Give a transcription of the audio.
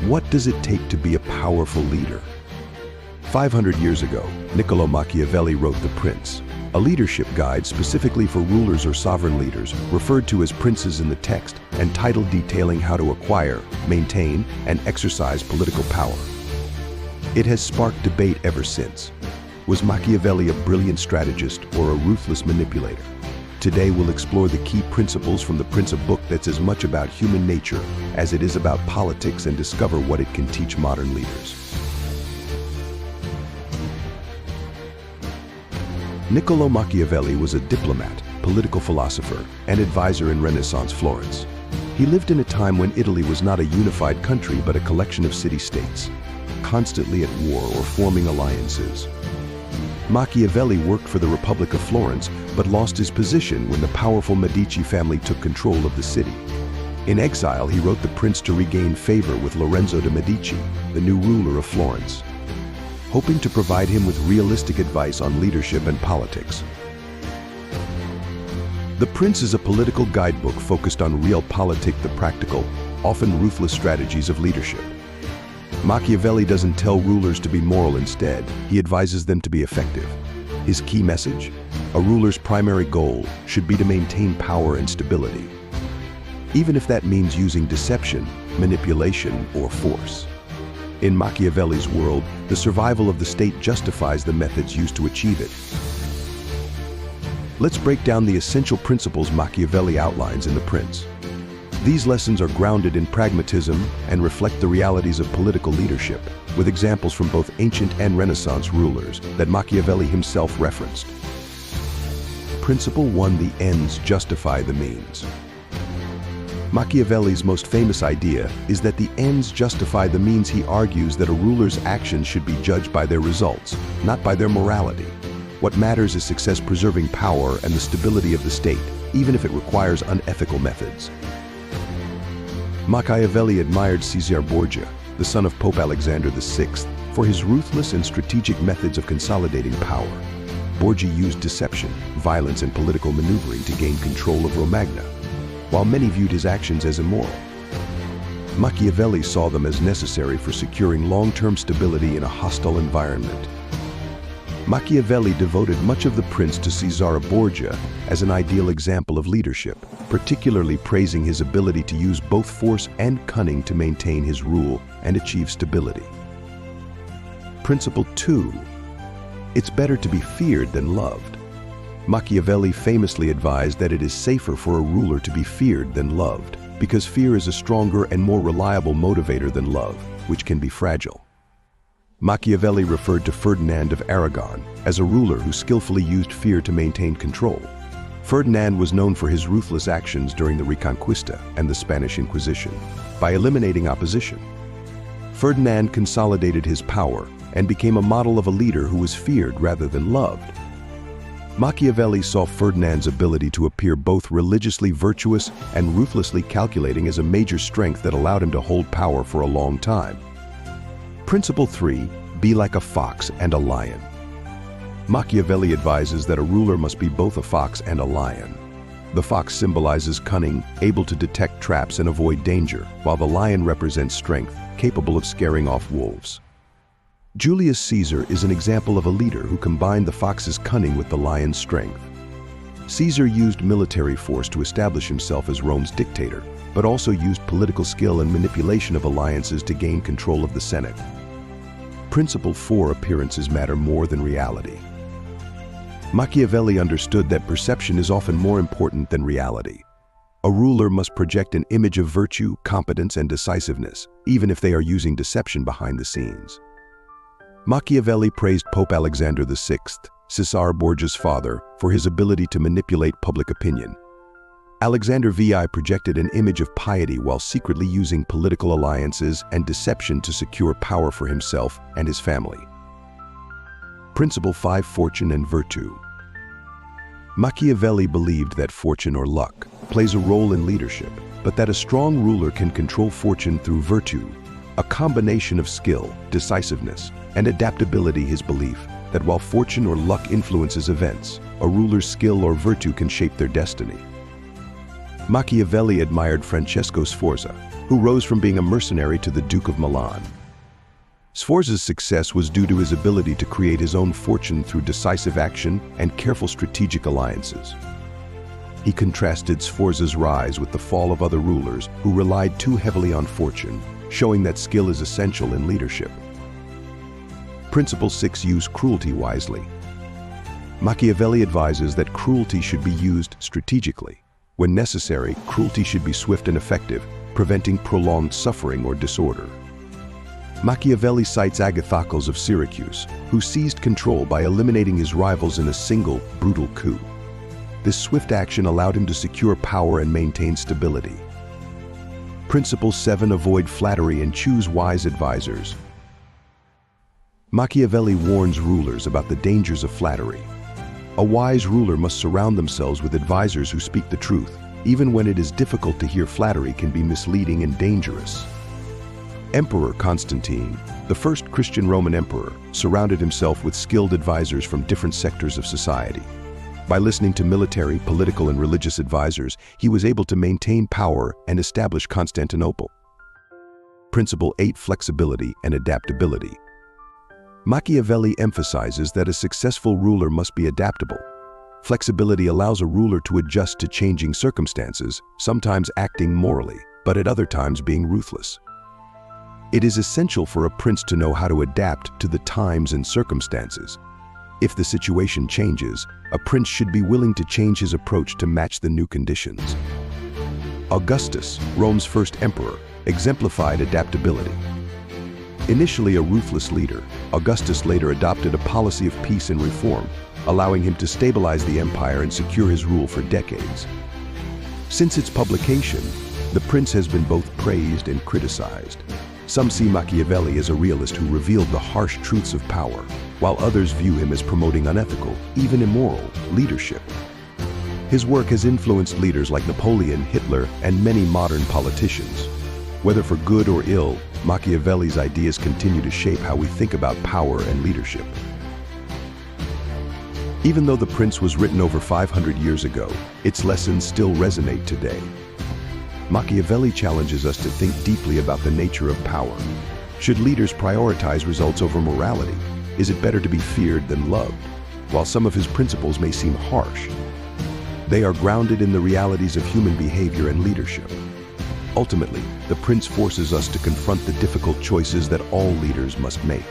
What does it take to be a powerful leader? 500 years ago, Niccolo Machiavelli wrote The Prince, a leadership guide specifically for rulers or sovereign leaders, referred to as princes in the text, and titled detailing how to acquire, maintain, and exercise political power. It has sparked debate ever since. Was Machiavelli a brilliant strategist or a ruthless manipulator? Today we'll explore the key principles from The Prince, a book that's as much about human nature as it is about politics, and discover what it can teach modern leaders. Niccolo Machiavelli was a diplomat, political philosopher, and advisor in Renaissance Florence. He lived in a time when Italy was not a unified country but a collection of city-states, constantly at war or forming alliances. Machiavelli worked for the Republic of Florence but lost his position when the powerful Medici family took control of the city. In exile, he wrote The Prince to regain favor with Lorenzo de' Medici, the new ruler of Florence, hoping to provide him with realistic advice on leadership and politics. The Prince is a political guidebook focused on realpolitik, the practical, often ruthless strategies of leadership. Machiavelli doesn't tell rulers to be moral. Instead, he advises them to be effective. His key message? A ruler's primary goal should be to maintain power and stability, even if that means using deception, manipulation, or force. In Machiavelli's world, the survival of the state justifies the methods used to achieve it. Let's break down the essential principles Machiavelli outlines in The Prince. These lessons are grounded in pragmatism and reflect the realities of political leadership, with examples from both ancient and Renaissance rulers that Machiavelli himself referenced. Principle 1: the ends justify the means. Machiavelli's most famous idea is that the ends justify the means. He argues that a ruler's actions should be judged by their results, not by their morality. What matters is success, preserving power and the stability of the state, even if it requires unethical methods. Machiavelli admired Caesar Borgia, the son of Pope Alexander VI, for his ruthless and strategic methods of consolidating power. Borgia used deception, violence, and political maneuvering to gain control of Romagna, while many viewed his actions as immoral. Machiavelli saw them as necessary for securing long-term stability in a hostile environment. Machiavelli devoted much of The Prince to Caesar Borgia as an ideal example of leadership, particularly praising his ability to use both force and cunning to maintain his rule and achieve stability. Principle 2: it's better to be feared than loved. Machiavelli famously advised that it is safer for a ruler to be feared than loved, because fear is a stronger and more reliable motivator than love, which can be fragile. Machiavelli referred to Ferdinand of Aragon as a ruler who skillfully used fear to maintain control. Ferdinand was known for his ruthless actions during the Reconquista and the Spanish Inquisition. By eliminating opposition, Ferdinand consolidated his power and became a model of a leader who was feared rather than loved. Machiavelli saw Ferdinand's ability to appear both religiously virtuous and ruthlessly calculating as a major strength that allowed him to hold power for a long time. Principle 3: be like a fox and a lion. Machiavelli advises that a ruler must be both a fox and a lion. The fox symbolizes cunning, able to detect traps and avoid danger, while the lion represents strength, capable of scaring off wolves. Julius Caesar is an example of a leader who combined the fox's cunning with the lion's strength. Caesar used military force to establish himself as Rome's dictator, but also used political skill and manipulation of alliances to gain control of the Senate. Principle 4: appearances matter more than reality. Machiavelli understood that perception is often more important than reality. A ruler must project an image of virtue, competence, and decisiveness, even if they are using deception behind the scenes. Machiavelli praised Pope Alexander VI, Caesar Borgia's father, for his ability to manipulate public opinion. Alexander VI projected an image of piety while secretly using political alliances and deception to secure power for himself and his family. Principle 5: fortune and virtue. Machiavelli believed that fortune or luck plays a role in leadership, but that a strong ruler can control fortune through virtue, a combination of skill, decisiveness, and adaptability. His belief that while fortune or luck influences events, a ruler's skill or virtue can shape their destiny. Machiavelli admired Francesco Sforza, who rose from being a mercenary to the Duke of Milan. Sforza's success was due to his ability to create his own fortune through decisive action and careful strategic alliances. He contrasted Sforza's rise with the fall of other rulers who relied too heavily on fortune, showing that skill is essential in leadership. Principle 6. Use cruelty wisely. Machiavelli advises that cruelty should be used strategically. When necessary, cruelty should be swift and effective, preventing prolonged suffering or disorder. Machiavelli cites Agathocles of Syracuse, who seized control by eliminating his rivals in a single, brutal coup. This swift action allowed him to secure power and maintain stability. Principle 7. Avoid flattery and choose wise advisors. Machiavelli warns rulers about the dangers of flattery. A wise ruler must surround themselves with advisors who speak the truth. Even when it is difficult to hear, flattery can be misleading and dangerous. Emperor Constantine, the first Christian Roman emperor, surrounded himself with skilled advisors from different sectors of society. By listening to military, political, and religious advisors, he was able to maintain power and establish Constantinople. Principle 8. Flexibility and adaptability. Machiavelli emphasizes that a successful ruler must be adaptable. Flexibility allows a ruler to adjust to changing circumstances, sometimes acting morally, but at other times being ruthless. It is essential for a prince to know how to adapt to the times and circumstances. If the situation changes, a prince should be willing to change his approach to match the new conditions. Augustus, Rome's first emperor, exemplified adaptability. Initially a ruthless leader, Augustus later adopted a policy of peace and reform, allowing him to stabilize the empire and secure his rule for decades. Since its publication, the prince has been both praised and criticized. Some see Machiavelli as a realist who revealed the harsh truths of power, while others view him as promoting unethical, even immoral, leadership. His work has influenced leaders like Napoleon, Hitler, and many modern politicians. Whether for good or ill, Machiavelli's ideas continue to shape how we think about power and leadership. Even though The Prince was written over 500 years ago, its lessons still resonate today. Machiavelli challenges us to think deeply about the nature of power. Should leaders prioritize results over morality? Is it better to be feared than loved? While some of his principles may seem harsh, they are grounded in the realities of human behavior and leadership. Ultimately, The Prince forces us to confront the difficult choices that all leaders must make.